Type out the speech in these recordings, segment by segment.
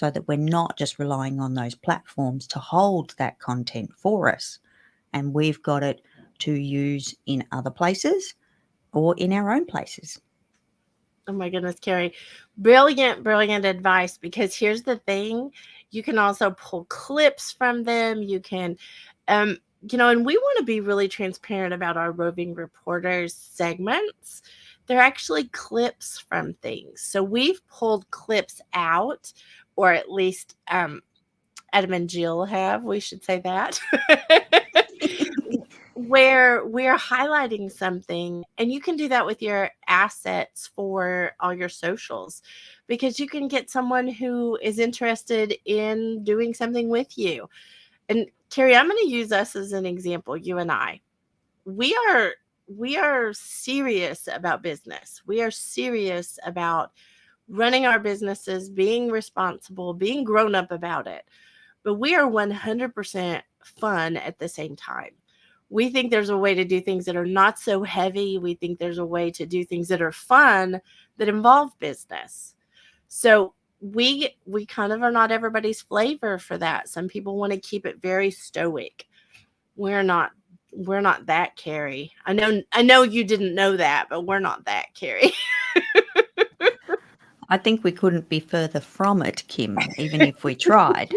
so that we're not just relying on those platforms to hold that content for us. And we've got it to use in other places or in our own places. Oh my goodness, Carrie. Brilliant, brilliant advice, because here's the thing. You can also pull clips from them. You can, and we want to be really transparent about our roving reporters segments. They're actually clips from things. So we've pulled clips out, or at least Adam and Jill have, we should say that. Where we're highlighting something, and you can do that with your assets for all your socials, because you can get someone who is interested in doing something with you. And Carrie, I'm going to use us as an example. You and I, we are serious about business. We are serious about running our businesses, being responsible, being grown up about it. But we are 100% fun at the same time. We think there's a way to do things that are not so heavy. We think there's a way to do things that are fun that involve business. So we kind of are not everybody's flavor for that. Some people want to keep it very stoic. We're not that, Carrie. I know you didn't know that, but we're not that, Carrie. I think we couldn't be further from it, Kim, even if we tried.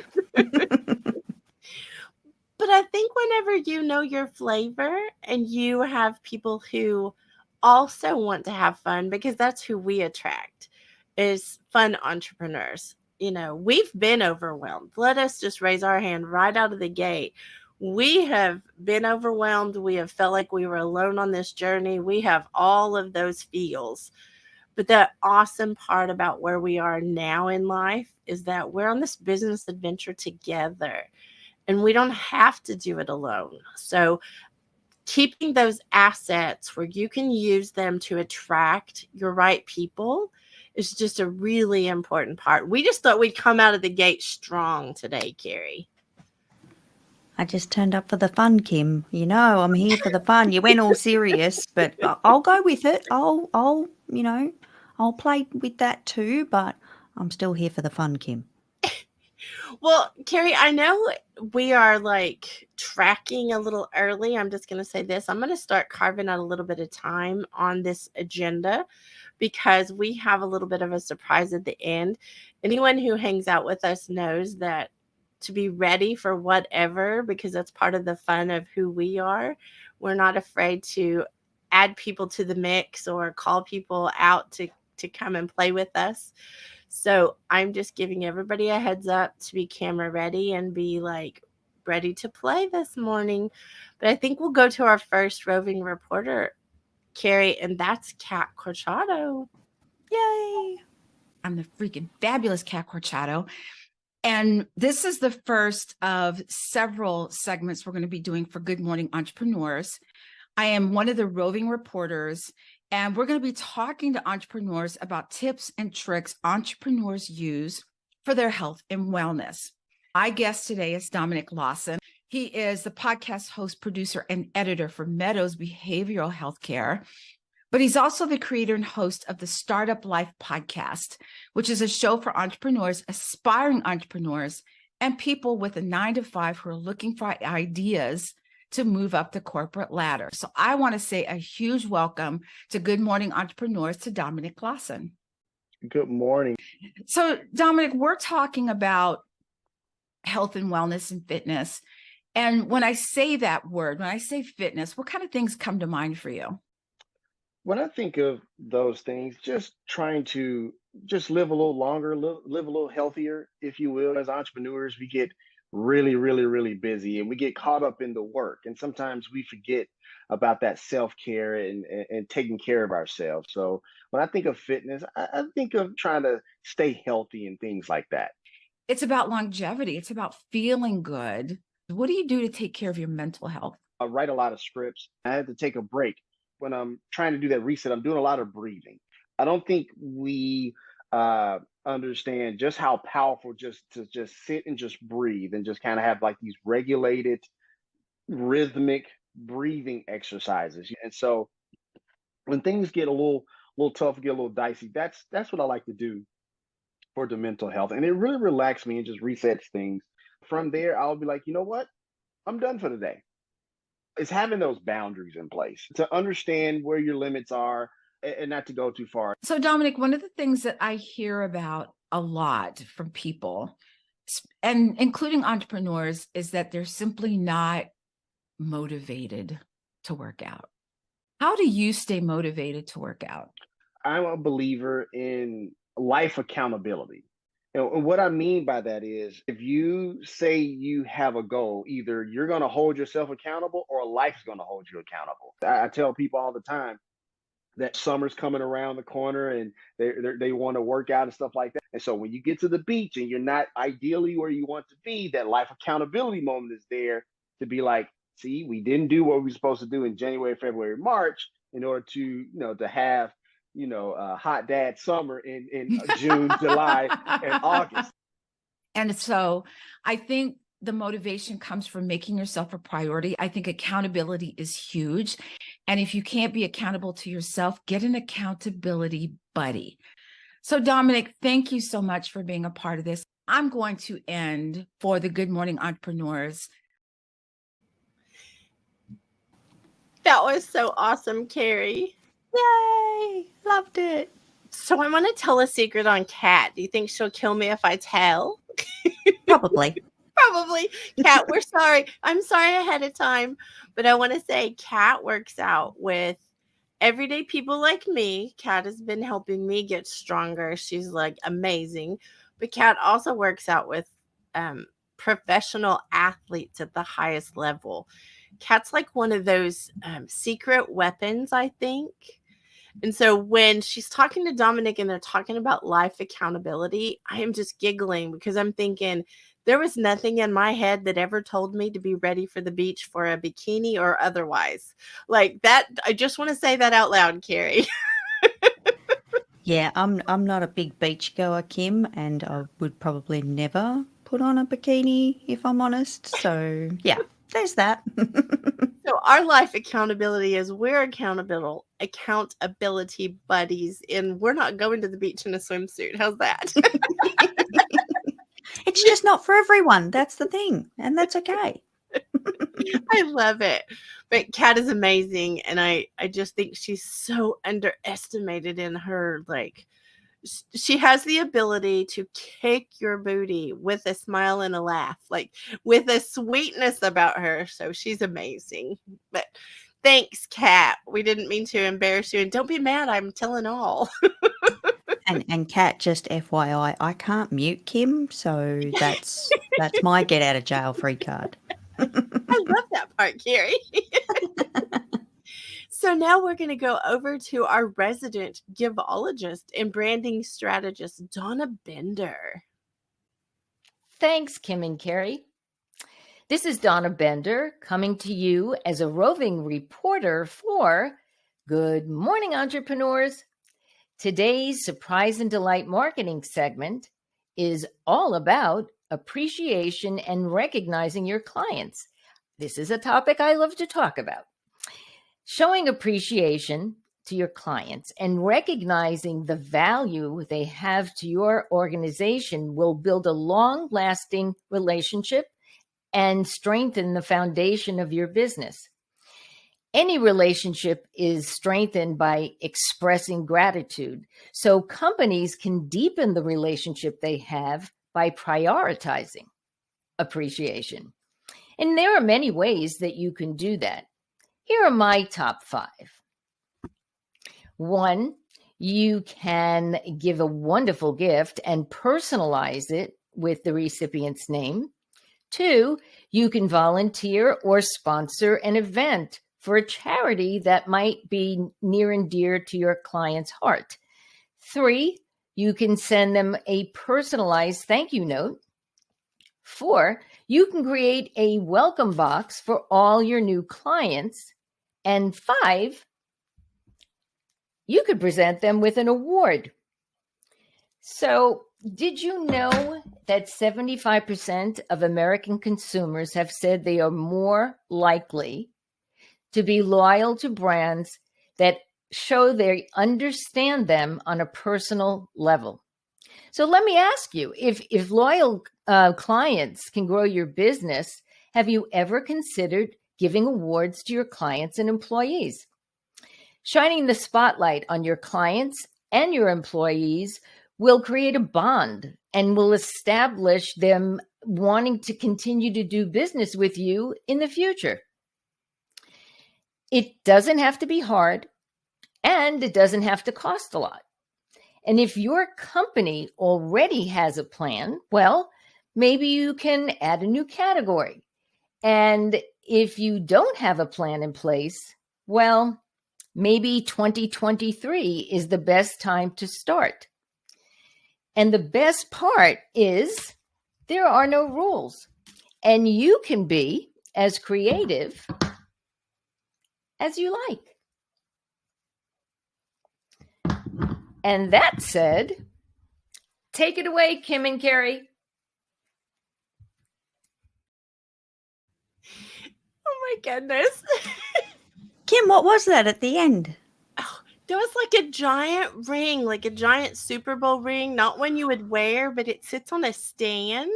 But I think whenever you know your flavor and you have people who also want to have fun, because that's who we attract, is fun entrepreneurs. We've been overwhelmed. Let us just raise our hand right out of the gate. We have been overwhelmed. We have felt like we were alone on this journey. We have all of those feels. But the awesome part about where we are now in life is that we're on this business adventure together. And we don't have to do it alone. So keeping those assets where you can use them to attract your right people is just a really important part. We just thought we'd come out of the gate strong today, Carrie. I just turned up for the fun, Kim. I'm here for the fun. You went all serious, but I'll go with it. I'll play with that too, but I'm still here for the fun, Kim. Well, Carrie, I know we are tracking a little early. I'm just going to say this. I'm going to start carving out a little bit of time on this agenda, because we have a little bit of a surprise at the end. Anyone who hangs out with us knows that to be ready for whatever, because that's part of the fun of who we are. We're not afraid to add people to the mix or call people out to come and play with us. So I'm just giving everybody a heads up to be camera ready and be ready to play this morning. But I think we'll go to our first roving reporter, Carrie, and that's Kat Corchado. Yay! I'm the freaking fabulous Kat Corchado. And this is the first of several segments we're going to be doing for Good Morning Entrepreneurs. I am one of the roving reporters, and we're going to be talking to entrepreneurs about tips and tricks entrepreneurs use for their health and wellness. My guest today is Dominic Lawson. He is the podcast host, producer, and editor for Meadows Behavioral Healthcare. But he's also the creator and host of the Startup Life podcast, which is a show for entrepreneurs, aspiring entrepreneurs, and people with a 9-to-5 who are looking for ideas to move up the corporate ladder. So I want to say a huge welcome to Good Morning Entrepreneurs to Dominic Lawson. Good morning. So Dominic, we're talking about health and wellness and fitness. And when I say that word, when I say fitness, what kind of things come to mind for you? When I think of those things, just trying to just live a little longer, live a little healthier, if you will. As entrepreneurs, we get really, really, really busy, and we get caught up in the work. And sometimes we forget about that self-care and taking care of ourselves. So when I think of fitness, I think of trying to stay healthy and things like that. It's about longevity. It's about feeling good. What do you do to take care of your mental health? I write a lot of scripts. I had to take a break. When I'm trying to do that reset, I'm doing a lot of breathing. I don't think we understand just how powerful just to just sit and just breathe and just kind of have these regulated, rhythmic breathing exercises. And so when things get a little tough, get a little dicey, that's what I like to do for the mental health. And it really relaxes me and just resets things. From there, I'll be like, you know what? I'm done for the day. It's having those boundaries in place to understand where your limits are and not to go too far. So, Dominic, one of the things that I hear about a lot from people, and including entrepreneurs, is that they're simply not motivated to work out. How do you stay motivated to work out? I'm a believer in life accountability. And what I mean by that is if you say you have a goal, either you're going to hold yourself accountable or life's going to hold you accountable. I tell people all the time that summer's coming around the corner and they want to work out and stuff like that. And so when you get to the beach and you're not ideally where you want to be, that life accountability moment is there to be like, see, we didn't do what we were supposed to do in January, February, March in order to, to have, a hot dad summer in June, July, and August. And so I think the motivation comes from making yourself a priority. I think accountability is huge. And if you can't be accountable to yourself, get an accountability buddy. So Dominic, thank you so much for being a part of this. I'm going to end for the Good Morning Entrepreneurs. That was so awesome, Carrie. Yay! Loved it. So I want to tell a secret on Kat. Do you think she'll kill me if I tell? Probably. Probably. Kat, we're sorry. I'm sorry ahead of time. But I want to say Kat works out with everyday people like me. Kat has been helping me get stronger. She's like amazing. But Kat also works out with professional athletes at the highest level. Kat's like one of those secret weapons, I think. And so when she's talking to Dominic and they're talking about life accountability, I am just giggling because I'm thinking there was nothing in my head that ever told me to be ready for the beach for a bikini or otherwise. Like that, I just want to say that out loud, Carrie. Yeah, I'm not a big beach goer, Kim, and I would probably never put on a bikini if I'm honest. So yeah, there's that. So our life accountability is we're accountability buddies, and we're not going to the beach in a swimsuit. How's that? It's just not for everyone. That's the thing, and that's okay. I love it. But Kat is amazing, and I just think she's so underestimated in her, like, she has the ability to kick your booty with a smile and a laugh, like with a sweetness about her. So she's amazing. But thanks, Kat. We didn't mean to embarrass you, and don't be mad. I'm telling all. And Kat, just FYI, I can't mute Kim, so that's my get out of jail free card. I love that part, Carrie. So now we're going to go over to our resident givologist and branding strategist, Donna Bender. Thanks, Kim and Carrie. This is Donna Bender coming to you as a roving reporter for Good Morning Entrepreneurs. Today's Surprise and Delight marketing segment is all about appreciation and recognizing your clients. This is a topic I love to talk about. Showing appreciation to your clients and recognizing the value they have to your organization will build a long-lasting relationship and strengthen the foundation of your business. Any relationship is strengthened by expressing gratitude, so companies can deepen the relationship they have by prioritizing appreciation. And there are many ways that you can do that. Here are my top 5. 1, you can give a wonderful gift and personalize it with the recipient's name. 2, you can volunteer or sponsor an event for a charity that might be near and dear to your client's heart. 3, you can send them a personalized thank you note. 4, you can create a welcome box for all your new clients. And 5, you could present them with an award. So, did you know that 75% of American consumers have said they are more likely to be loyal to brands that show they understand them on a personal level? So let me ask you, if loyal clients can grow your business, have you ever considered giving awards to your clients and employees? Shining the spotlight on your clients and your employees will create a bond and will establish them wanting to continue to do business with you in the future. It doesn't have to be hard, and it doesn't have to cost a lot. And if your company already has a plan, well, maybe you can add a new category. And if you don't have a plan in place, well, maybe 2023 is the best time to start. And the best part is there are no rules, and you can be as creative as you like. And that said, take it away, Kim and Carrie. Oh my goodness. Kim, what was that at the end? Oh, there was like a giant ring, like a giant Super Bowl ring, not one you would wear, but it sits on a stand.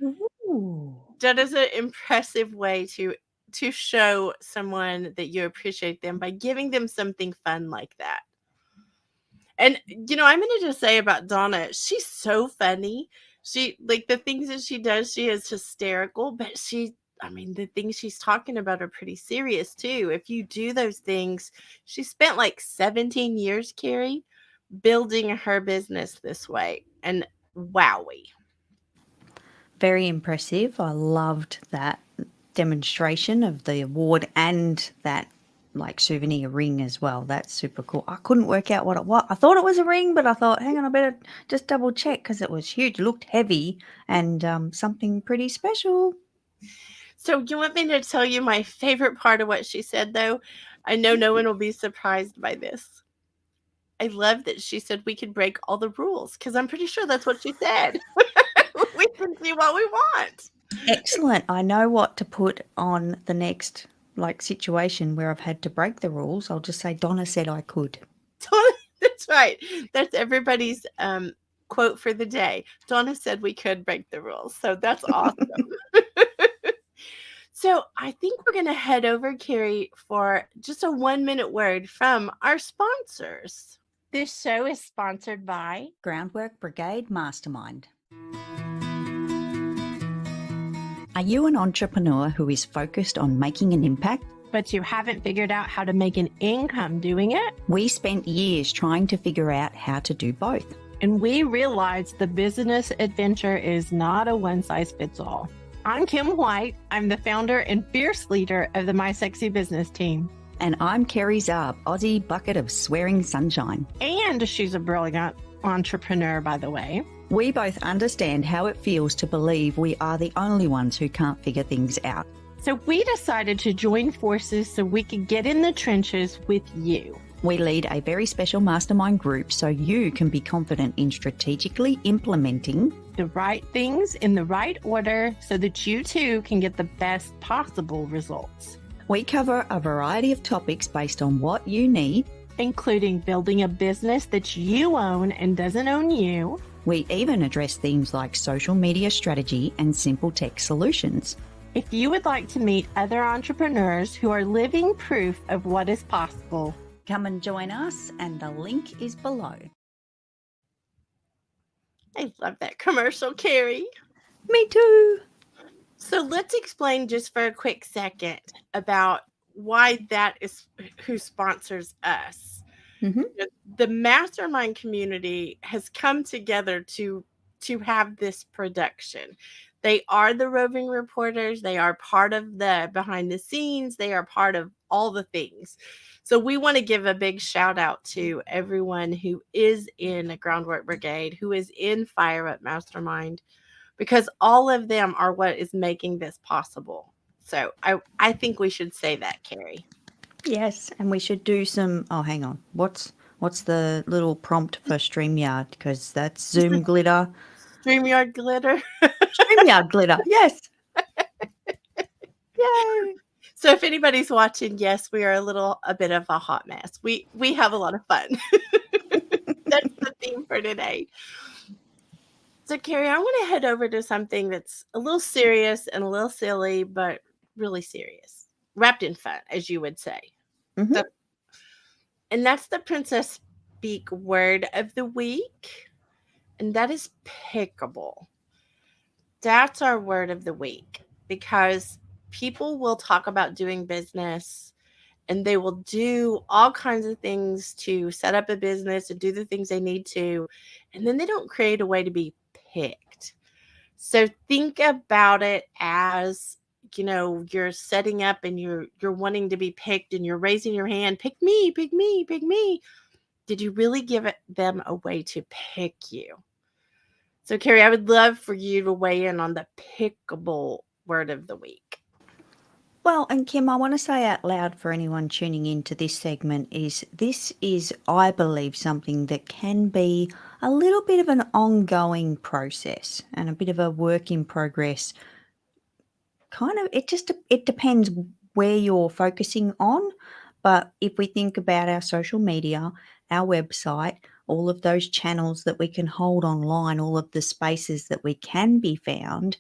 Ooh. That is an impressive way to show someone that you appreciate them by giving them something fun like that. And, I'm going to just say about Donna, she's so funny. She, like, the things that she does, she is hysterical, but the things she's talking about are pretty serious too. If you do those things, she spent like 17 years, Carrie, building her business this way. And wowie. Very impressive. I loved that demonstration of the award and that like souvenir ring as well. That's super cool. I couldn't work out what it was. I thought it was a ring, but I thought, hang on, I better just double check because it was huge. It looked heavy and something pretty special. So you want me to tell you my favorite part of what she said, though? I know no one will be surprised by this. I love that she said we could break all the rules because I'm pretty sure that's what she said. We can do what we want. Excellent. I know what to put on the next situation where I've had to break the rules. I'll just say Donna said I could. That's right. That's everybody's quote for the day. Donna said we could break the rules. So that's awesome. So I think we're going to head over, Carrie, for just a 1-minute word from our sponsors. This show is sponsored by Groundwork Brigade Mastermind. Are you an entrepreneur who is focused on making an impact, but you haven't figured out how to make an income doing it? We spent years trying to figure out how to do both. And we realized the business adventure is not a one-size-fits-all. I'm Kim White. I'm the founder and fierce leader of the My Sexy Business team. And I'm Kerry Zarb, Aussie bucket of swearing sunshine. And she's a brilliant entrepreneur, by the way. We both understand how it feels to believe we are the only ones who can't figure things out. So we decided to join forces so we could get in the trenches with you. We lead a very special mastermind group so you can be confident in strategically implementing the right things in the right order so that you too can get the best possible results. We cover a variety of topics based on what you need, including building a business that you own and doesn't own you. We even address themes like social media strategy and simple tech solutions. If you would like to meet other entrepreneurs who are living proof of what is possible, come and join us, and the link is below. I love that commercial, Carrie. Me too. So let's explain just for a quick second about why that is who sponsors us. Mm-hmm. The mastermind community has come together to have this production. They are the roving reporters. They are part of the behind the scenes. They are part of all the things. So we want to give a big shout out to everyone who is in a Groundwork Brigade, who is in Fire Up Mastermind, because all of them are what is making this possible. So I think we should say that, Carrie. Yes, and we should do some. Oh, hang on. What's the little prompt for StreamYard? Because that's Zoom glitter. StreamYard glitter. StreamYard glitter. Yes. Yay. So if anybody's watching, yes, we are a bit of a hot mess. We have a lot of fun. That's the theme for today. So, Carrie, I want to head over to something that's a little serious and a little silly, but really serious, wrapped in fun, as you would say. Mhm. And that's the Princess Speak word of the week, and that is pickable. That's our word of the week because people will talk about doing business and they will do all kinds of things to set up a business and do the things they need to, and then they don't create a way to be picked. So think about it as, you're setting up and you're wanting to be picked and you're raising your hand, pick me, pick me, pick me. Did you really give them a way to pick you? So, Carrie, I would love for you to weigh in on the pickable word of the week. Well, and Kim, I want to say out loud for anyone tuning into this segment this is, I believe, something that can be a little bit of an ongoing process and a bit of a work in progress. Kind of, it depends where you're focusing on. But if we think about our social media, our website, all of those channels that we can hold online, all of the spaces that we can be found,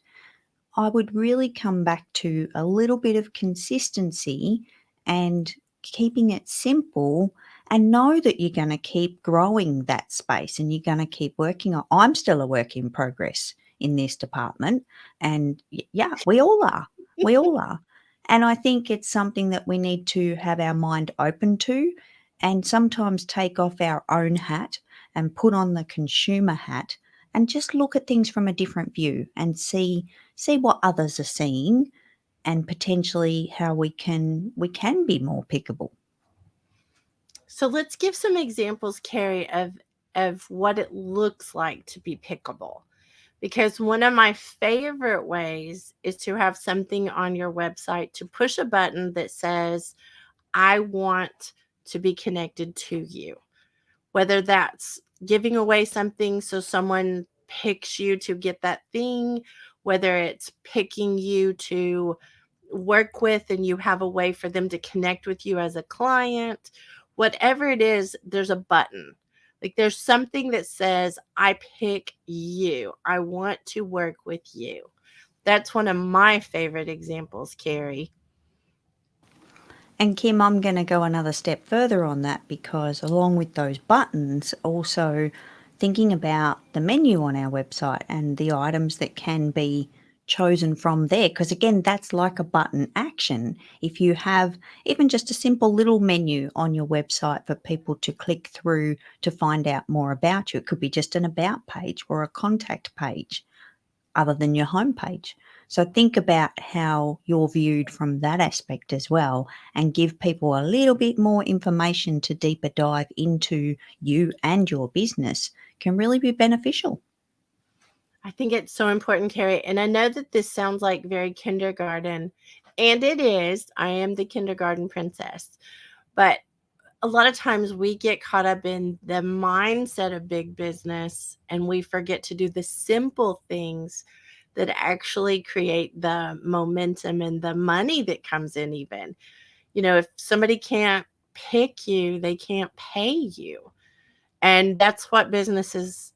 I would really come back to a little bit of consistency and keeping it simple, and know that you're going to keep growing that space and you're going to keep working on. I'm still a work in progress in this department, and yeah, we all are. We all are. And I think it's something that we need to have our mind open to, and sometimes take off our own hat and put on the consumer hat and just look at things from a different view and see what others are seeing, and potentially how we can be more pickable. So let's give some examples, Carrie, of what it looks like to be pickable. Because one of my favorite ways is to have something on your website to push a button that says, I want to be connected to you. Whether that's giving away something so someone picks you to get that thing, whether it's picking you to work with and you have a way for them to connect with you as a client, whatever it is, there's a button. Like there's something that says, I pick you. I want to work with you. That's one of my favorite examples, Carrie. And Kim, I'm going to go another step further on that, because along with those buttons, also thinking about the menu on our website and the items that can be chosen from there, because again, that's like a button action. If you have even just a simple little menu on your website for people to click through to find out more about you, it could be just an about page or a contact page other than your homepage. So think about how you're viewed from that aspect as well, and give people a little bit more information to deeper dive into you and your business can really be beneficial. I think it's so important, Carrie. And I know that this sounds like very kindergarten, and it is. I am the kindergarten princess. But a lot of times we get caught up in the mindset of big business and we forget to do the simple things that actually create the momentum and the money that comes in. Even, if somebody can't pick you, they can't pay you. And that's what businesses,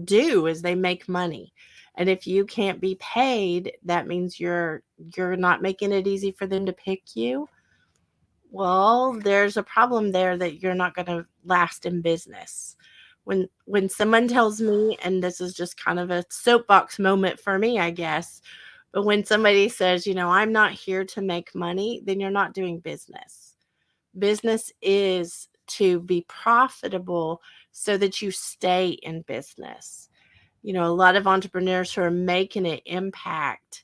do, is they make money. And if you can't be paid, that means you're not making it easy for them to pick you. Well, there's a problem there that you're not going to last in business. When someone tells me, and this is just kind of a soapbox moment for me, I guess, but when somebody says, I'm not here to make money, then you're not doing business. Business is to be profitable so that you stay in business. A lot of entrepreneurs who are making an impact,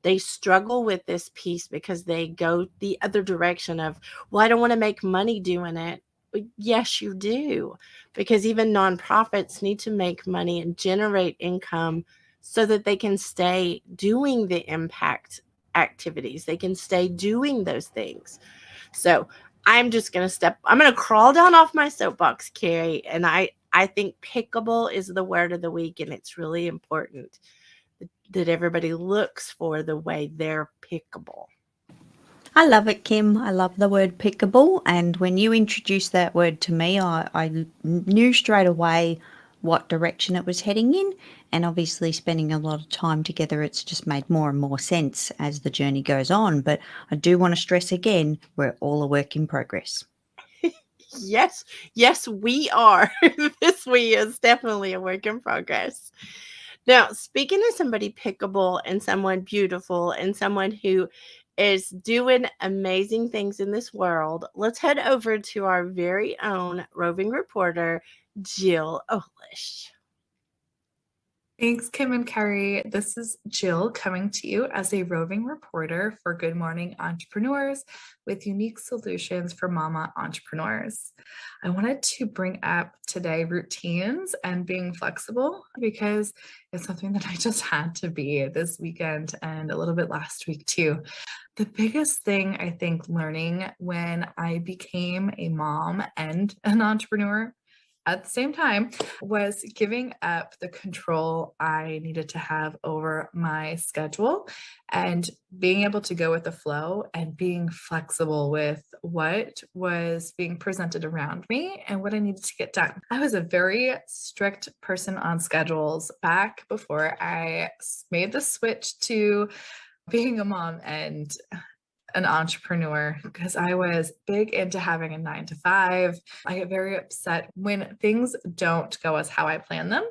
they struggle with this piece because they go the other direction of, well, I don't want to make money doing it. But yes, you do, because even nonprofits need to make money and generate income so that they can stay doing the impact activities. They can stay doing those things. So I'm going to crawl down off my soapbox, Carrie. And I think pickable is the word of the week. And it's really important that everybody looks for the way they're pickable. I love it, Kim. I love the word pickable. And when you introduced that word to me, I knew straight away what direction it was heading in, and obviously spending a lot of time together, it's just made more and more sense as the journey goes on. But I do want to stress again, we're all a work in progress. Yes, yes, we are. This we is definitely a work in progress. Now, speaking of somebody pickable and someone beautiful and someone who is doing amazing things in this world, let's head over to our very own roving reporter, Jill Olish. Thanks, Kim and Carrie. This is Jill coming to you as a roving reporter for Good Morning Entrepreneurs with unique solutions for mama entrepreneurs. I wanted to bring up today routines and being flexible because it's something that I just had to be this weekend and a little bit last week too. The biggest thing I think learning when I became a mom and an entrepreneur at the same time was giving up the control I needed to have over my schedule and being able to go with the flow and being flexible with what was being presented around me and what I needed to get done. I was a very strict person on schedules back before I made the switch to being a mom and an entrepreneur because I was big into having a 9 to 5. I get very upset when things don't go as how I plan them.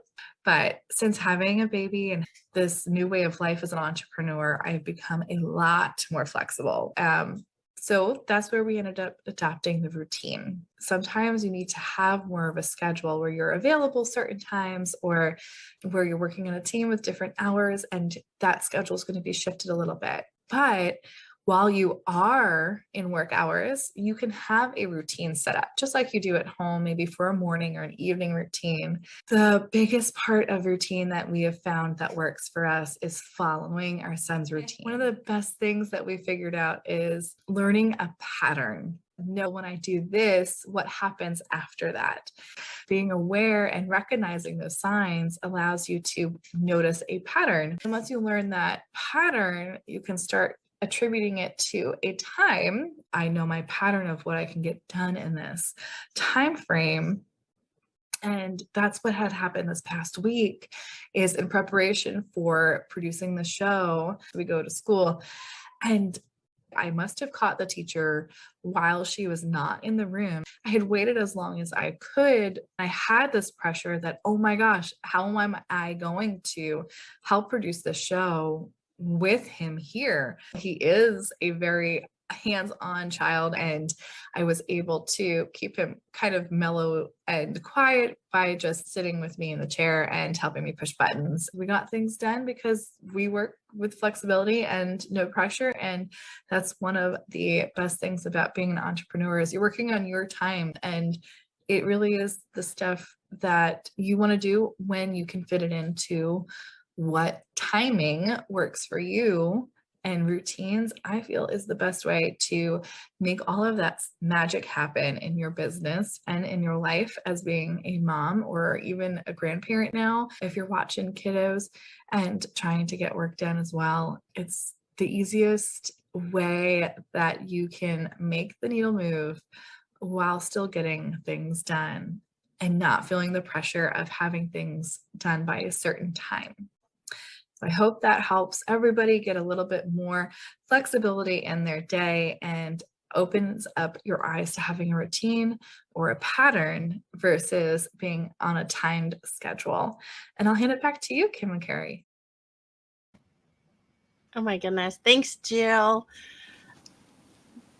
But since having a baby and this new way of life as an entrepreneur, I've become a lot more flexible. So that's where we ended up adopting the routine. Sometimes you need to have more of a schedule where you're available certain times or where you're working in a team with different hours, and that schedule is going to be shifted a little bit. But while you are in work hours, you can have a routine set up, just like you do at home, maybe for a morning or an evening routine. The biggest part of routine that we have found that works for us is following our son's routine. One of the best things that we figured out is learning a pattern. Know when I do this, what happens after that. Being aware and recognizing those signs allows you to notice a pattern. And once you learn that pattern, you can start attributing it to a time. I know my pattern of what I can get done in this time frame. And that's what had happened this past week is in preparation for producing the show. We go to school and I must have caught the teacher while she was not in the room. I had waited as long as I could. I had this pressure that, oh my gosh, how am I going to help produce the show with him here? He is a very hands-on child, and I was able to keep him kind of mellow and quiet by just sitting with me in the chair and helping me push buttons. We got things done because we work with flexibility and no pressure, and that's one of the best things about being an entrepreneur is you're working on your time, and it really is the stuff that you want to do when you can fit it into what timing works for you. And routines, I feel, is the best way to make all of that magic happen in your business and in your life as being a mom or even a grandparent now. If you're watching kiddos and trying to get work done as well, it's the easiest way that you can make the needle move while still getting things done and not feeling the pressure of having things done by a certain time. So I hope that helps everybody get a little bit more flexibility in their day and opens up your eyes to having a routine or a pattern versus being on a timed schedule. And I'll hand it back to you, Kim and Carrie. Oh my goodness. Thanks, Jill.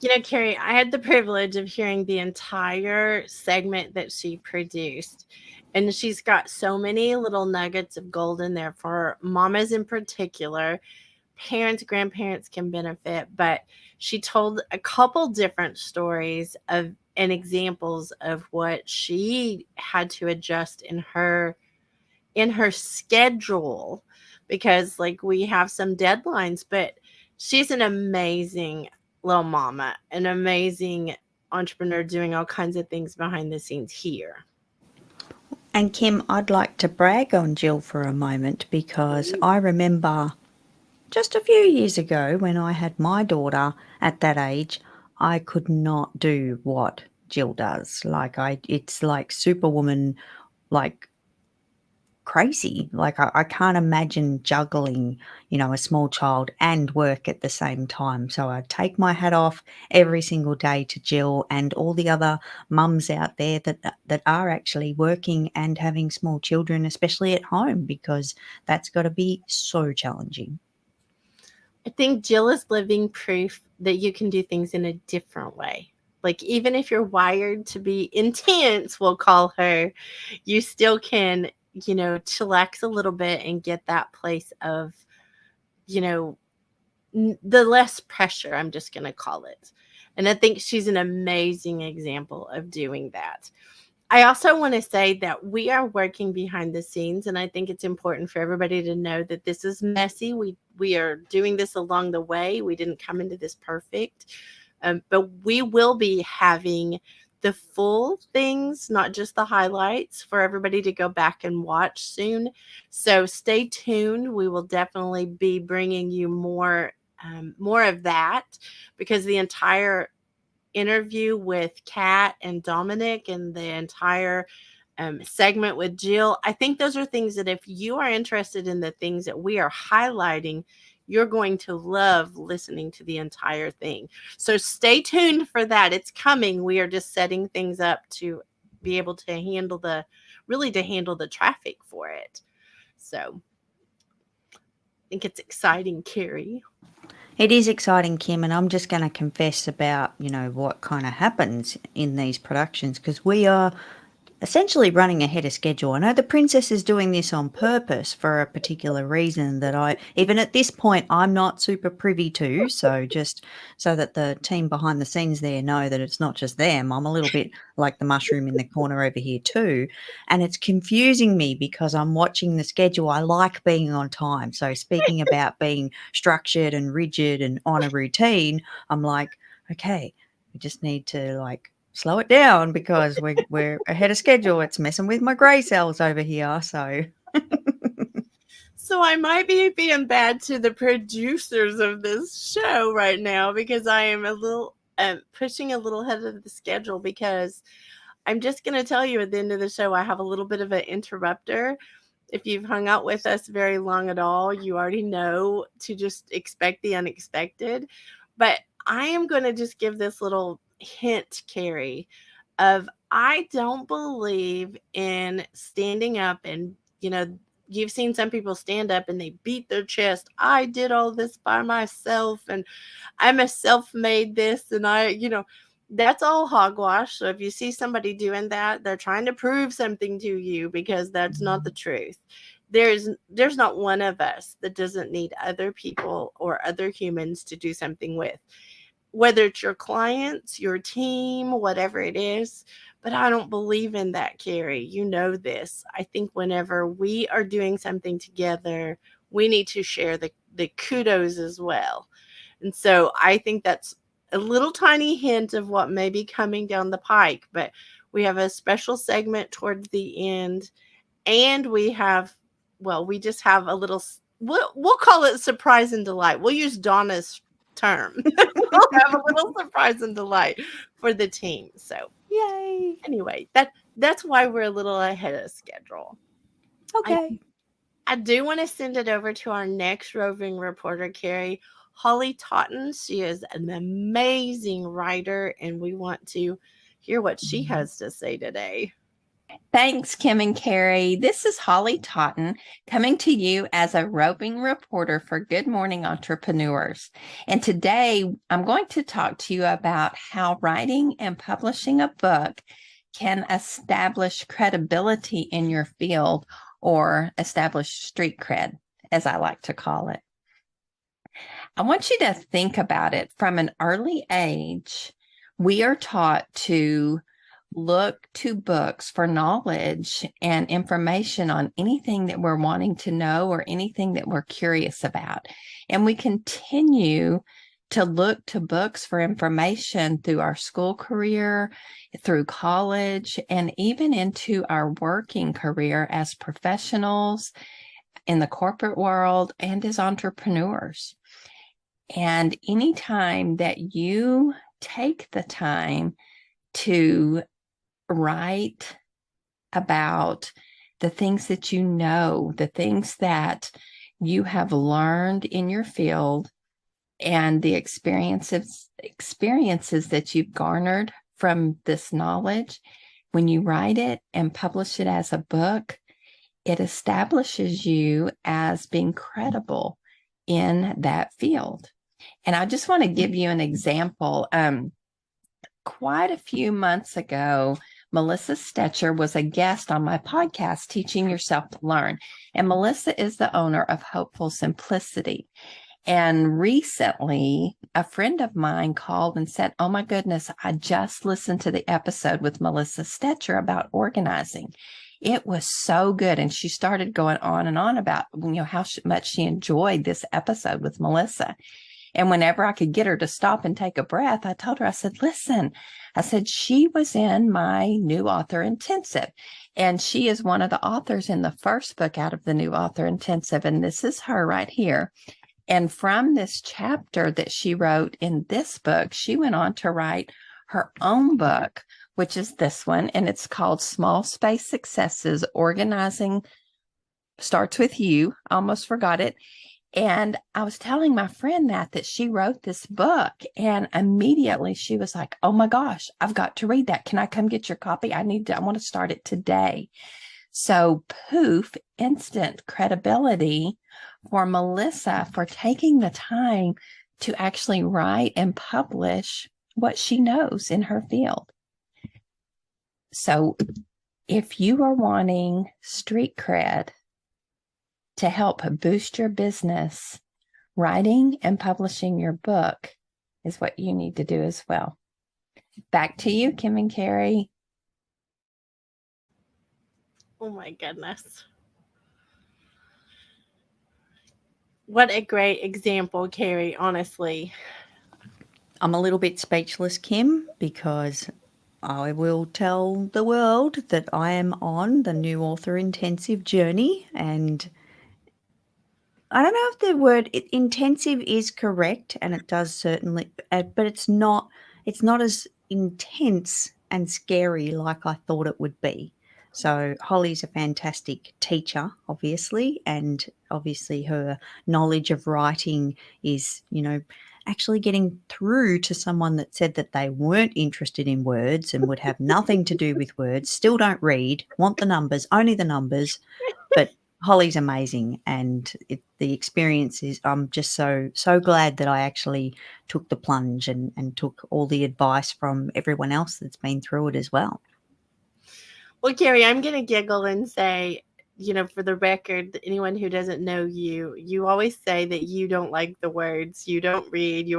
You know, Carrie, I had the privilege of hearing the entire segment that she produced. And she's got so many little nuggets of gold in there for mamas in particular. Parents, grandparents can benefit, but she told a couple different stories of and examples of what she had to adjust in her schedule because like we have some deadlines, but she's an amazing little mama, an amazing entrepreneur doing all kinds of things behind the scenes here. And Kim, I'd like to brag on Jill for a moment because I remember just a few years ago when I had my daughter at that age, I could not do what Jill does. It's like superwoman, like crazy. Like I can't imagine juggling, a small child and work at the same time. So I take my hat off every single day to Jill and all the other mums out there that are actually working and having small children, especially at home, because that's got to be so challenging. I think Jill is living proof that you can do things in a different way. Like, even if you're wired to be intense, we'll call her, you still can, chillax a little bit and get that place of, the less pressure, I'm just going to call it. And I think she's an amazing example of doing that. I also want to say that we are working behind the scenes, and I think it's important for everybody to know that this is messy. We are doing this along the way. We didn't come into this perfect, but we will be having the full things, not just the highlights, for everybody to go back and watch soon. So stay tuned. We will definitely be bringing you more of that, because the entire interview with Kat and Dominic and the entire segment with Jill, I think those are things that if you are interested in the things that we are highlighting, you're going to love listening to the entire thing. So stay tuned for that. It's coming. We are just setting things up to be able to handle the traffic for it. So I think it's exciting, Carrie. It is exciting, Kim, and I'm just going to confess about, what kind of happens in these productions, because we are essentially running ahead of schedule. I know the princess is doing this on purpose for a particular reason that even at this point, I'm not super privy to. So just so that the team behind the scenes there know that it's not just them. I'm a little bit like the mushroom in the corner over here too. And it's confusing me because I'm watching the schedule. I like being on time. So speaking about being structured and rigid and on a routine, I'm like, okay, we just need to slow it down because we're ahead of schedule. It's messing with my gray cells over here. So I might be being bad to the producers of this show right now, because I am a little pushing a little ahead of the schedule, because I'm just going to tell you at the end of the show, I have a little bit of an interrupter. If you've hung out with us very long at all, you already know to just expect the unexpected. But I am going to just give this little hint, Carrie, of I don't believe in standing up and, you've seen some people stand up and they beat their chest. I did all this by myself and I'm a self-made this and that's all hogwash. So if you see somebody doing that, they're trying to prove something to you, because that's not the truth. There's not one of us that doesn't need other people or other humans to do something with, whether it's your clients, your team, whatever it is. But I don't believe in that, Carrie. You know this. I think whenever we are doing something together, we need to share the kudos as well. And so I think that's a little tiny hint of what may be coming down the pike. But we have a special segment towards the end, and we just have a little, we'll call it surprise and delight. We'll use Donna's term. We'll have a little surprise and delight for the team. So yay. Anyway, that's why we're a little ahead of schedule. Okay. I do want to send it over to our next roving reporter, Carrie, Holly Totten. She is an amazing writer, and we want to hear what she has to say today. Thanks, Kim and Carrie. This is Holly Totten coming to you as a roving reporter for Good Morning Entrepreneurs. And today I'm going to talk to you about how writing and publishing a book can establish credibility in your field, or establish street cred, as I like to call it. I want you to think about it. From an early age, we are taught to look to books for knowledge and information on anything that we're wanting to know or anything that we're curious about. And we continue to look to books for information through our school career, through college, and even into our working career as professionals in the corporate world and as entrepreneurs. And anytime that you take the time to write about the things that you know, the things that you have learned in your field, and the experiences that you've garnered from this knowledge. When you write it and publish it as a book, it establishes you as being credible in that field. And I just want to give you an example. Quite a few months ago, Melissa Stetcher was a guest on my podcast, Teaching Yourself to Learn. And Melissa is the owner of Hopeful Simplicity. And recently, a friend of mine called and said, "Oh my goodness, I just listened to the episode with Melissa Stetcher about organizing. It was so good." And she started going on and on about, how much she enjoyed this episode with Melissa. And whenever I could get her to stop and take a breath, I told her, I said, "Listen," I said, "she was in my new author intensive, and she is one of the authors in the first book out of the new author intensive. And this is her right here. And from this chapter that she wrote in this book, she went on to write her own book, which is this one, and it's called Small Space Successes, Organizing Starts With You." Almost forgot it. And I was telling my friend that she wrote this book, and immediately she was like, "Oh my gosh, I've got to read that. Can I come get your copy? I want to start it today." So poof, instant credibility for Melissa for taking the time to actually write and publish what she knows in her field. So if you are wanting street cred to help boost your business, writing and publishing your book is what you need to do as well. Back to you, Kim and Carrie. Oh my goodness. What a great example, Carrie, honestly. I'm a little bit speechless, Kim, because I will tell the world that I am on the new author intensive journey, and I don't know if the word intensive is correct, and it does certainly, but it's not as intense and scary like I thought it would be. So Holly's a fantastic teacher, obviously, and obviously her knowledge of writing is, actually getting through to someone that said that they weren't interested in words and would have nothing to do with words, still don't read, want the numbers, only the numbers. But Holly's amazing, and the experience is, I'm just so glad that I actually took the plunge and took all the advice from everyone else that's been through it as well. Well, Carrie, I'm going to giggle and say, for the record, anyone who doesn't know you, you always say that you don't like the words, you don't read,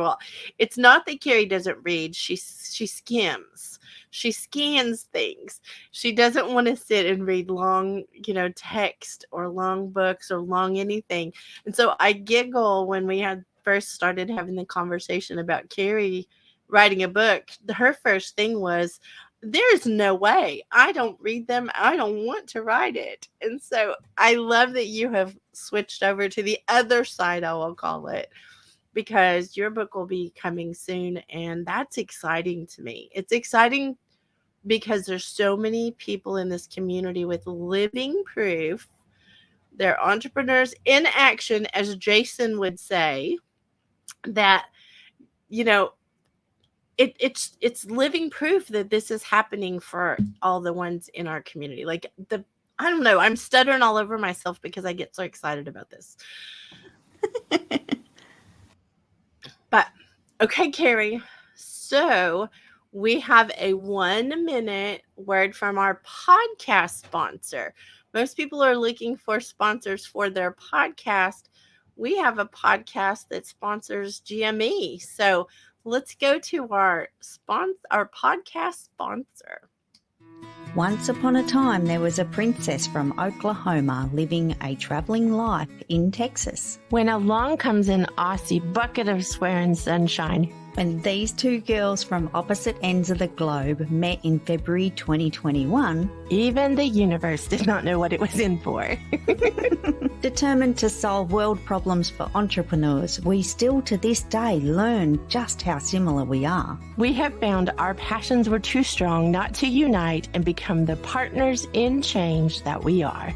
it's not that Carrie doesn't read, she skims. She scans things. She doesn't want to sit and read long, text or long books or long anything. And so I giggle when we had first started having the conversation about Carrie writing a book. Her first thing was, "There's no way. I don't read them. I don't want to write it." And so I love that you have switched over to the other side, I will call it, because your book will be coming soon. And that's exciting to me. It's exciting because there's so many people in this community with living proof. They're entrepreneurs in action, as Jason would say, that, it's living proof that this is happening for all the ones in our community. I don't know, I'm stuttering all over myself because I get so excited about this. But okay, Carrie, so we have a 1-minute word from our podcast sponsor. Most people are looking for sponsors for their podcast. We have a podcast that sponsors GME. So let's go to our podcast sponsor. Once upon a time, there was a princess from Oklahoma living a traveling life in Texas. When along comes an Aussie bucket of swearing sunshine, When these two girls from opposite ends of the globe met in February 2021, even the universe did not know what it was in for. Determined to solve world problems for entrepreneurs, we still to this day learn just how similar we are. We have found our passions were too strong not to unite and become the partners in change that we are.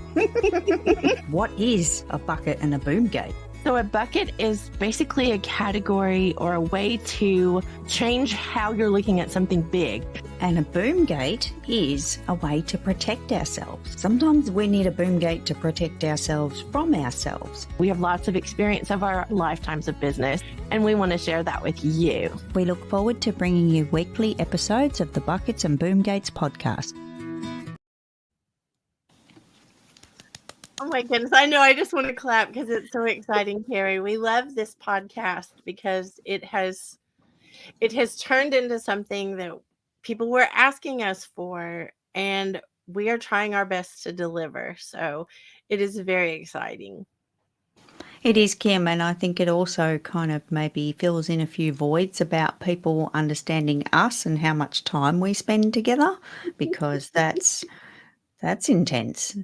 What is a bucket and a boom gate? So a bucket is basically a category or a way to change how you're looking at something big. And a boom gate is a way to protect ourselves. Sometimes we need a boom gate to protect ourselves from ourselves. We have lots of experience of our lifetimes of business, and we want to share that with you. We look forward to bringing you weekly episodes of the Buckets and Boom Gates podcast. Oh my goodness. I know. I just want to clap because it's so exciting, Carrie. We love this podcast because it has turned into something that people were asking us for, and we are trying our best to deliver. So it is very exciting. It is, Kim, and I think it also kind of maybe fills in a few voids about people understanding us and how much time we spend together, because that's intense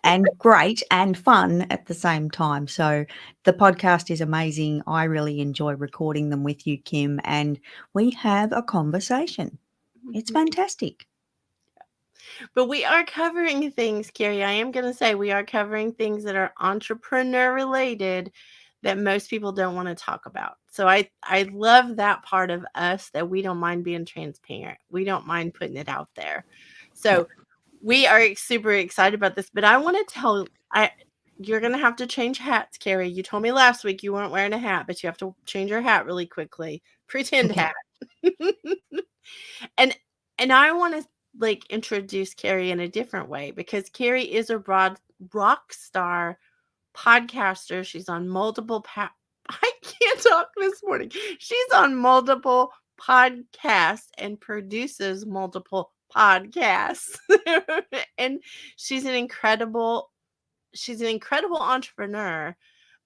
and great and fun at the same time. So the podcast is amazing. I really enjoy recording them with you, Kim, and we have a conversation. It's fantastic. But we are covering things, Carrie. I am going to say we are covering things that are entrepreneur related that most people don't want to talk about. So I love that part of us, that we don't mind being transparent. We don't mind putting it out there. So we are super excited about this, but I want to tell you're going to have to change hats, Carrie. You told me last week you weren't wearing a hat, but you have to change your hat really quickly. Pretend hat. And I want to introduce Carrie in a different way, because Carrie is a rock star podcaster. She's on multiple I can't talk this morning. She's on multiple podcasts and produces multiple podcasts. And she's an incredible entrepreneur.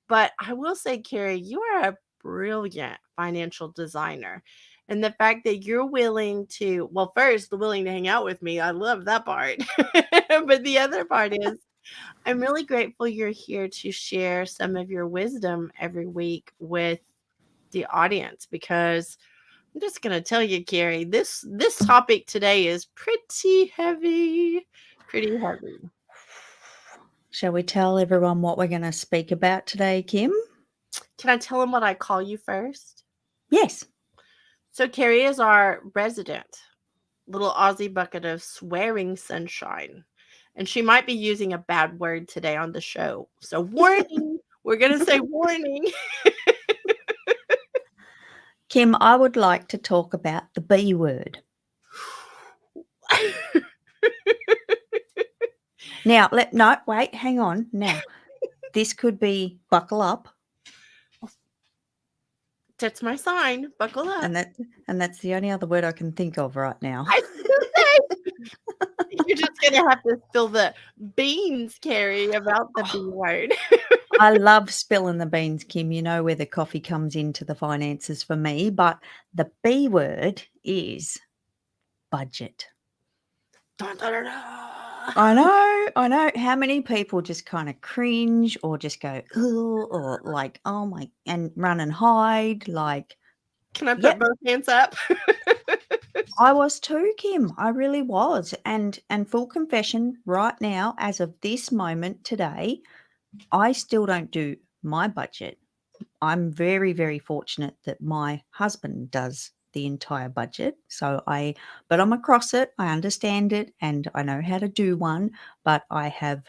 But I will say, Carrie, you are a brilliant financial designer. And the fact that you're willing to, willing to hang out with me, I love that part. But the other part is, I'm really grateful you're here to share some of your wisdom every week with the audience, because I'm just going to tell you, Carrie, this topic today is pretty heavy. Shall we tell everyone what we're going to speak about today, Kim? Can I tell them what I call you first? Yes. So Carrie is our resident little Aussie bucket of swearing sunshine. And she might be using a bad word today on the show. So warning, we're going to say warning. Kim, I would like to talk about the B word. Now, wait, hang on. Now, this could be buckle up. That's my sign. Buckle up. And that's the only other word I can think of right now. I was gonna say, you're just gonna have to spill the beans, Carrie, about the B word. I love spilling the beans, Kim. You know where the coffee comes into the finances for me. But the B word is budget. Dun, dun, dun, dun. I know. How many people just kind of cringe or just go, ooh, or like, oh my, and run and hide? Like, can I put both hands up? I was too, Kim. I really was. And full confession, right now, as of this moment today, I still don't do my budget. I'm very, very fortunate that my husband does the entire budget. But I'm across it. I understand it and I know how to do one, but I have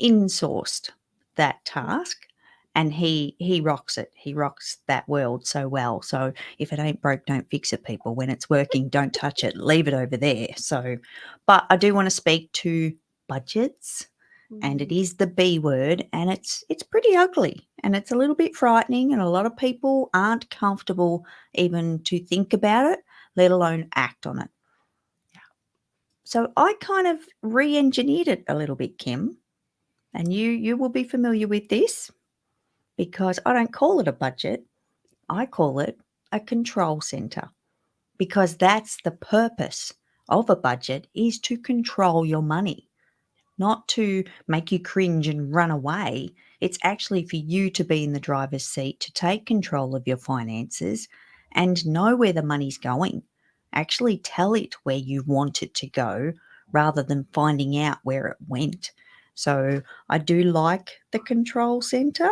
insourced that task and he rocks it. He rocks that world so well. So if it ain't broke, don't fix it, people. When it's working, don't touch it. Leave it over there. So, but I do want to speak to budgets. And it is the B word, and it's pretty ugly, and it's a little bit frightening, and a lot of people aren't comfortable even to think about it, let alone act on it. Yeah. So I kind of re-engineered it a little bit, Kim, and you will be familiar with this because I don't call it a budget. I call it a control center, because that's the purpose of a budget, is to control your money, not to make you cringe and run away. It's actually for you to be in the driver's seat, to take control of your finances and know where the money's going. Actually tell it where you want it to go rather than finding out where it went. So I do like the control center,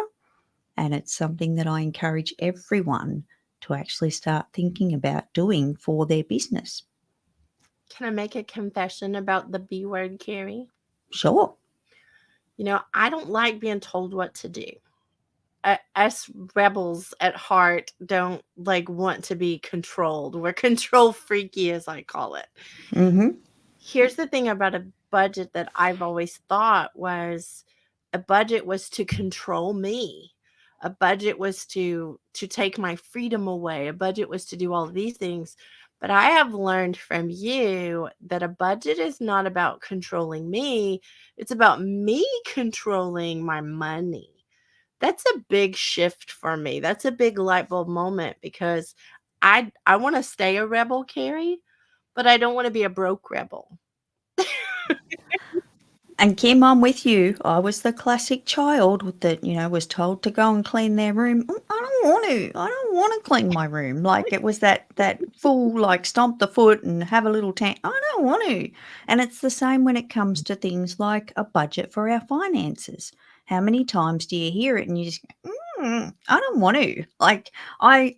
and it's something that I encourage everyone to actually start thinking about doing for their business. Can I make a confession about the B word, Carrie? Sure. You know, I don't like being told what to do. Us rebels at heart don't like want to be controlled. We're control freaky, as I call it. Mm-hmm. Here's the thing about a budget that I've always thought was a budget was to control me. A budget was to take my freedom away. A budget was to do all of these things. But I have learned from you that a budget is not about controlling me. It's about me controlling my money. That's a big shift for me. That's a big light bulb moment, because I want to stay a rebel, Carrie, but I don't want to be a broke rebel. And Kim, I'm with you. I was the classic child that, was told to go and clean their room. I don't want to. I don't want to clean my room. Like, it was that full, like, stomp the foot and have a little tank. I don't want to. And it's the same when it comes to things like a budget for our finances. How many times do you hear it and you just, I don't want to. Like, I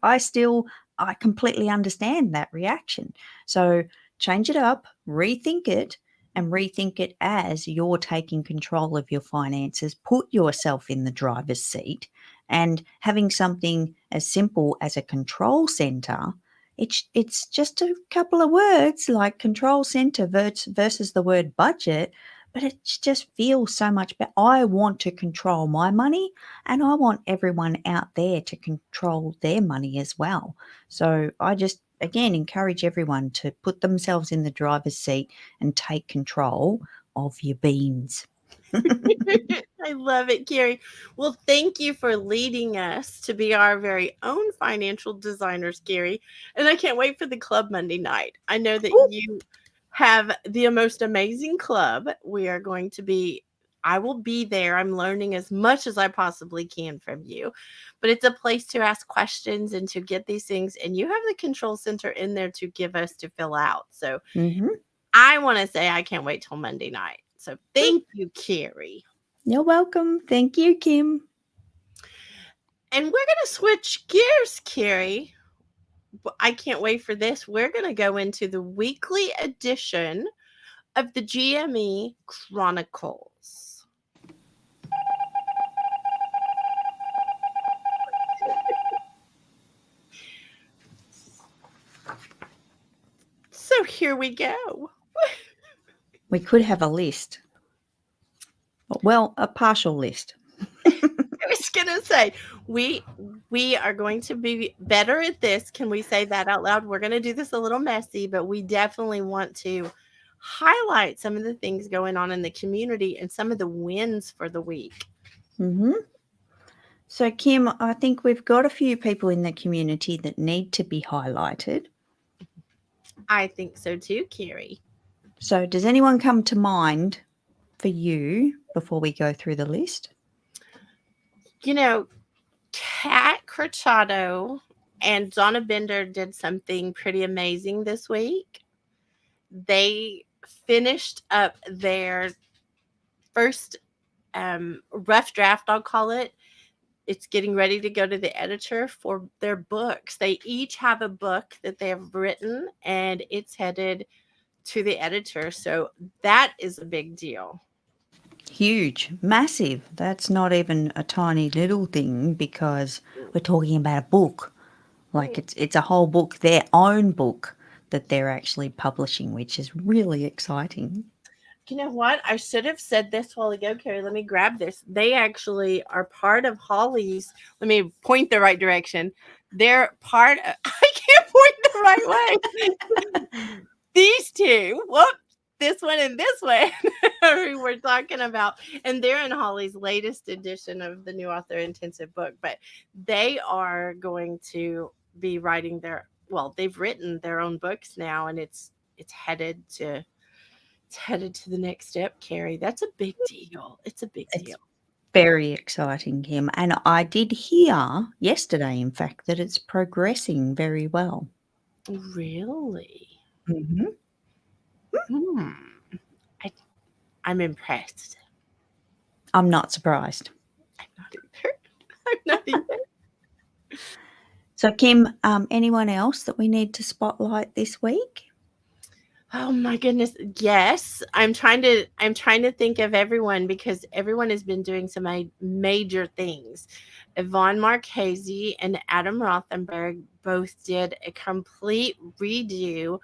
completely understand that reaction. So change it up, rethink it, and rethink it as you're taking control of your finances. Put yourself in the driver's seat, and having something as simple as a control center. It's just a couple of words like control center versus the word budget, but it just feels so much better. I want to control my money, and I want everyone out there to control their money as well. So I just, again, encourage everyone to put themselves in the driver's seat and take control of your beans. I love it, Carrie. Well, thank you for leading us to be our very own financial designers, Carrie. And I can't wait for the club Monday night. I know that you have the most amazing club. We are going to be, I will be there. I'm learning as much as I possibly can from you. But it's a place to ask questions and to get these things. And you have the control center in there to give us to fill out. So I want to say I can't wait till Monday night. So thank you, Carrie. You're welcome. Thank you, Kim. And we're going to switch gears, Carrie. I can't wait for this. We're going to go into the weekly edition of the GME Chronicles. So here we go. We could have a list. Well, a partial list. I was gonna say we are going to be better at this. Can we say that out loud? We're gonna do this a little messy, but we definitely want to highlight some of the things going on in the community and some of the wins for the week. So, Kim, I think we've got a few people in the community that need to be highlighted. I think so too, Carrie. So, does anyone come to mind for you before we go through the list? You know, Kat Crociato and Donna Bender did something pretty amazing this week. They finished up their first rough draft, I'll call it. It's getting ready to go to the editor for their books. They each have a book that they have written, and it's headed to the editor. So that is a big deal. Huge, massive. That's not even a tiny little thing, because we're talking about a book. Like it's a whole book, their own book that they're actually publishing, which is really exciting. You know what? I should have said this a while ago, Carrie. Let me grab this. They actually are part of Holly's. Let me point the right direction. They're part of, I can't point the right way. These two, this one and this one we were talking about. And they're in Holly's latest edition of the New Author Intensive book. But they are going to be writing they've written their own books now, and it's headed to the next step, Carrie. That's a big deal. It's a big It's deal. very exciting, Kim. And I did hear yesterday, in fact, that it's progressing very well. Really? Mm-hmm. I'm impressed. I'm not surprised. I'm not either. I'm not either. So, Kim, anyone else that we need to spotlight this week? Oh my goodness. Yes. I'm trying to think of everyone, because everyone has been doing some major things. Yvonne Marchese and Adam Rothenberg both did a complete redo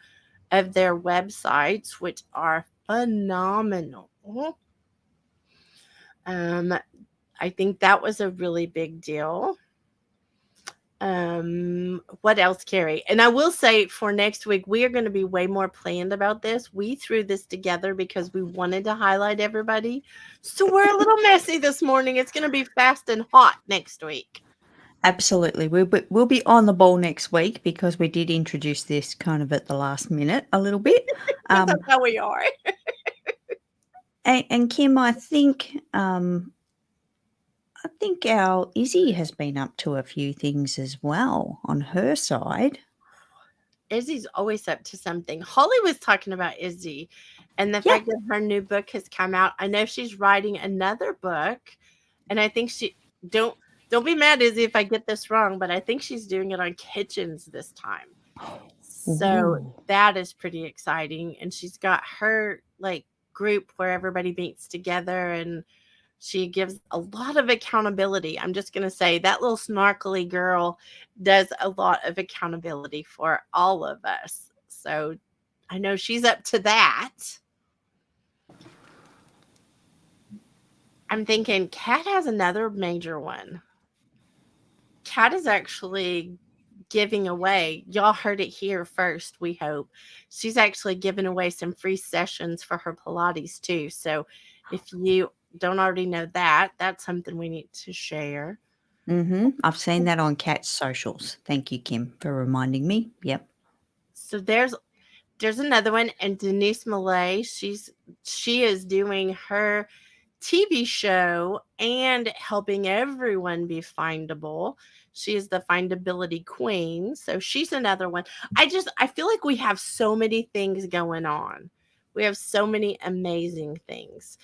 of their websites, which are phenomenal. I think that was a really big deal. What else, Carrie? And I will say, for next week, we are going to be way more planned about this. We threw this together because we wanted to highlight everybody. So we're a little messy this morning. It's going to be fast and hot next week. Absolutely. We'll be on the ball next week because we did introduce this kind of at the last minute a little bit. That's how we are. And Kim, I think our Izzy has been up to a few things as well on her side. Izzy's always up to something. Holly was talking about Izzy and the fact that her new book has come out. I know she's writing another book, and I think don't be mad, Izzy, if I get this wrong, but I think she's doing it on kitchens this time. So that is pretty exciting. And she's got her group where everybody meets together, and she gives a lot of accountability. I'm just going to say that little snarkly girl does a lot of accountability for all of us. So I know she's up to that. I'm thinking Kat has another major one. Kat is actually giving away, y'all heard it here first, we hope. She's actually giving away some free sessions for her Pilates too. So if you don't already know that, that's something we need to share. I've seen that on Kat's socials. Thank you, Kim, for reminding me. Yep. So there's another one, and Denise Millay, she is doing her TV show and helping everyone be findable. She is the findability queen. So she's another one. I feel like we have so many things going on. We have so many amazing things.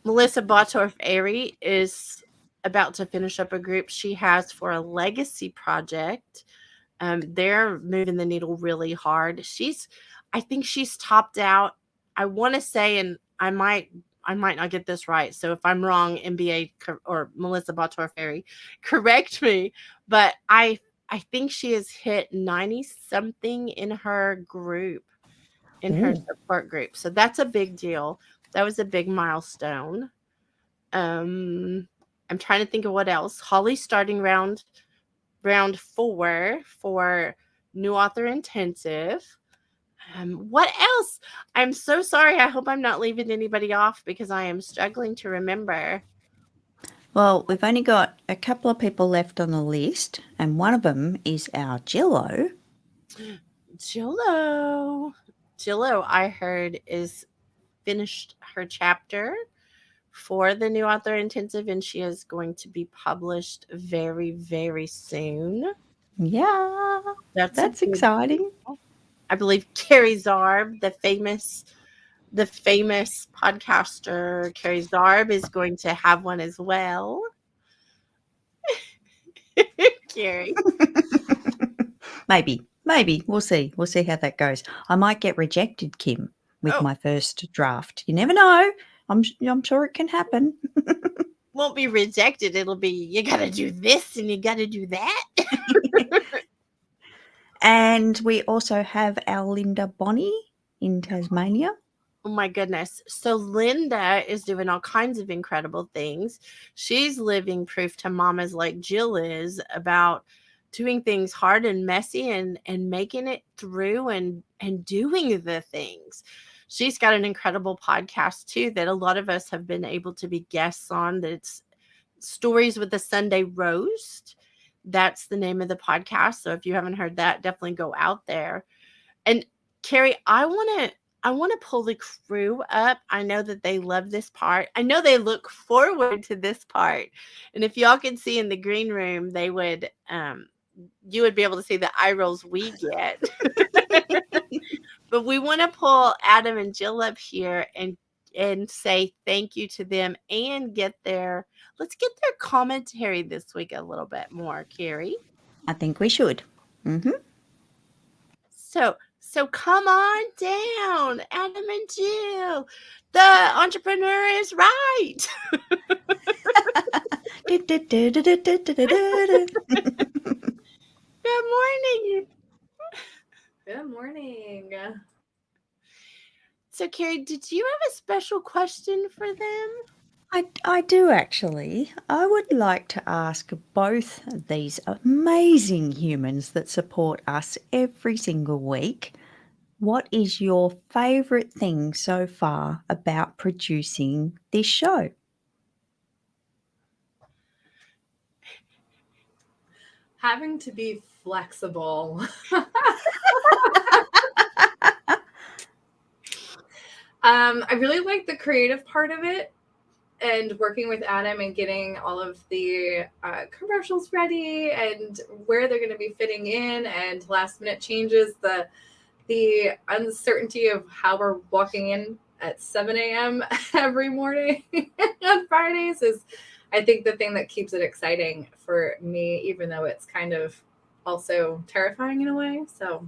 Melissa Bottorff-Airy is about to finish up a group she has for a legacy project. They're moving the needle really hard. I think she's topped out. I want to say, and I might not get this right. So if I'm wrong, MBA or Melissa Bottorff-Airy, correct me. But I think she has hit 90 something in her group, in her support group. So that's a big deal. That was a big milestone. I'm trying to think of what else. Holly's starting round 4 for New Author Intensive. What else? I'm so sorry. I hope I'm not leaving anybody off because I am struggling to remember. Well, we've only got a couple of people left on the list, and one of them is our Jillo. Jillo, I heard, is finished her chapter for the New Author Intensive, and she is going to be published very, very soon. Yeah, that's exciting. I believe Carrie Zarb, the famous podcaster Carrie Zarb, is going to have one as well. Carrie. Maybe. We'll see how that goes. I might get rejected, Kim, with my first draft. You never know. I'm sure it can happen. Won't be rejected. It'll be, you got to do this and you got to do that. And we also have our Linda Bonney in Tasmania. Oh my goodness. So Linda is doing all kinds of incredible things. She's living proof to mamas like Jill is about doing things hard and messy and making it through and doing the things. She's got an incredible podcast too that a lot of us have been able to be guests on. That's Stories with the Sunday Roast. That's the name of the podcast. So if you haven't heard that, definitely go out there. And Carrie, I want to pull the crew up. I know that they love this part. I know they look forward to this part. And if y'all could see in the green room, they would you would be able to see the eye rolls we get. But we want to pull Adam and Jill up here and say thank you to them and let's get their commentary this week a little bit more, Carrie. I think we should. Mm-hmm. So come on down, Adam and Jill. The entrepreneur is right. Good morning. Good morning. So, Carrie, did you have a special question for them? I do actually. I would like to ask both of these amazing humans that support us every single week, what is your favourite thing so far about producing this show? Having to be flexible. I really like the creative part of it and working with Adam and getting all of the commercials ready and where they're going to be fitting in and last minute changes. The uncertainty of how we're walking in at 7 a.m. every morning on Fridays is, I think, the thing that keeps it exciting for me, even though it's kind of also terrifying in a way. So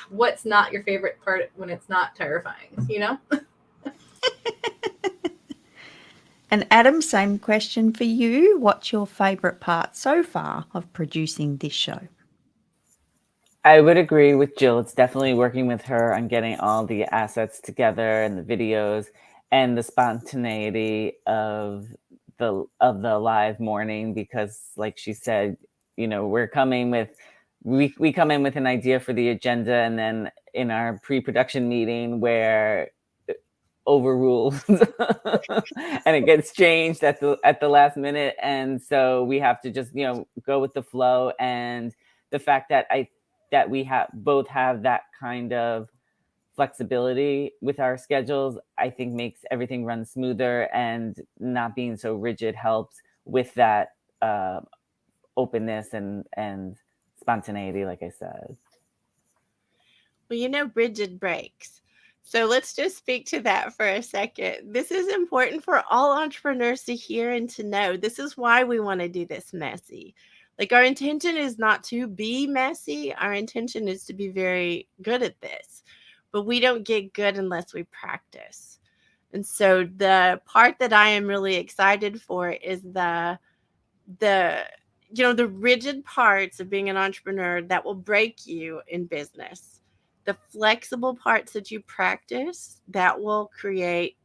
what's not your favorite part when it's not terrifying, you know? And Adam, same question for you. What's your favourite part so far of producing this show? I would agree with Jill. It's definitely working with her on getting all the assets together and the videos and the spontaneity of the live morning, because like she said, you know, we come in with an idea for the agenda, and then in our pre-production meeting where overruled and it gets changed at the last minute, and so we have to just, you know, go with the flow. And the fact that we both have that kind of flexibility with our schedules, I think makes everything run smoother, and not being so rigid helps with that openness and spontaneity, like I said. Well, you know, rigid breaks. So let's just speak to that for a second. This is important for all entrepreneurs to hear and to know. This is why we want to do this messy. Like, our intention is not to be messy. Our intention is to be very good at this. But we don't get good unless we practice. And so the part that I am really excited for is the rigid parts of being an entrepreneur that will break you in business. The flexible parts that you practice that will create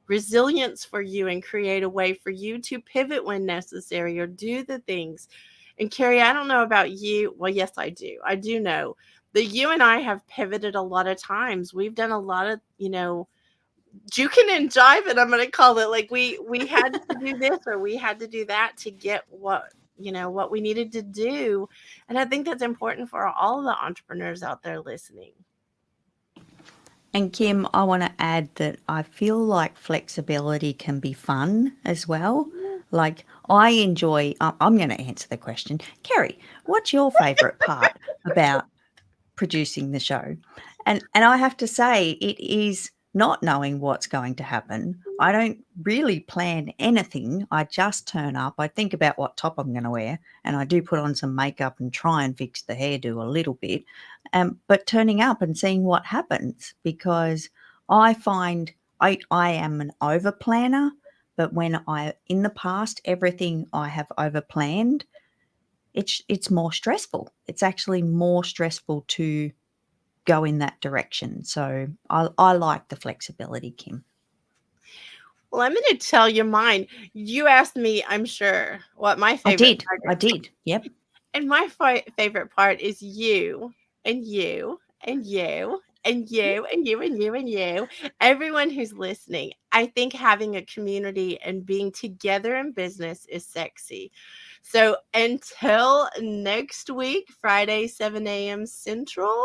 resilience for you and create a way for you to pivot when necessary or do the things. And Carrie, I don't know about you. Well, yes, I do. I do know that you and I have pivoted a lot of times. We've done a lot of, juking and jiving, I'm going to call it. Like we had to do this or we had to do that to get what we needed to do. And I think that's important for all of the entrepreneurs out there listening. And Kim, I want to add that I feel like flexibility can be fun as well. Like, I enjoy, I'm going to answer the question. Carrie, what's your favourite part about producing the show? And I have to say, it is not knowing what's going to happen. I don't really plan anything. I just turn up. I think about what top I'm going to wear, and I do put on some makeup and try and fix the hairdo a little bit. But turning up and seeing what happens, because I find I am an over planner, but when in the past, everything I have over planned, it's more stressful. It's actually more stressful to go in that direction. So I like the flexibility, Kim. Well, I'm going to tell you mine. You asked me, I'm sure, what my favorite part is. I did. Yep. And my favorite part is you and you and you and you and you and you and you, everyone who's listening. I think having a community and being together in business is sexy. So until next week, Friday, 7 a.m. Central.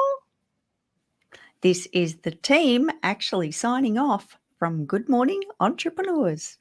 This is the team actually signing off from Good Morning Entrepreneurs.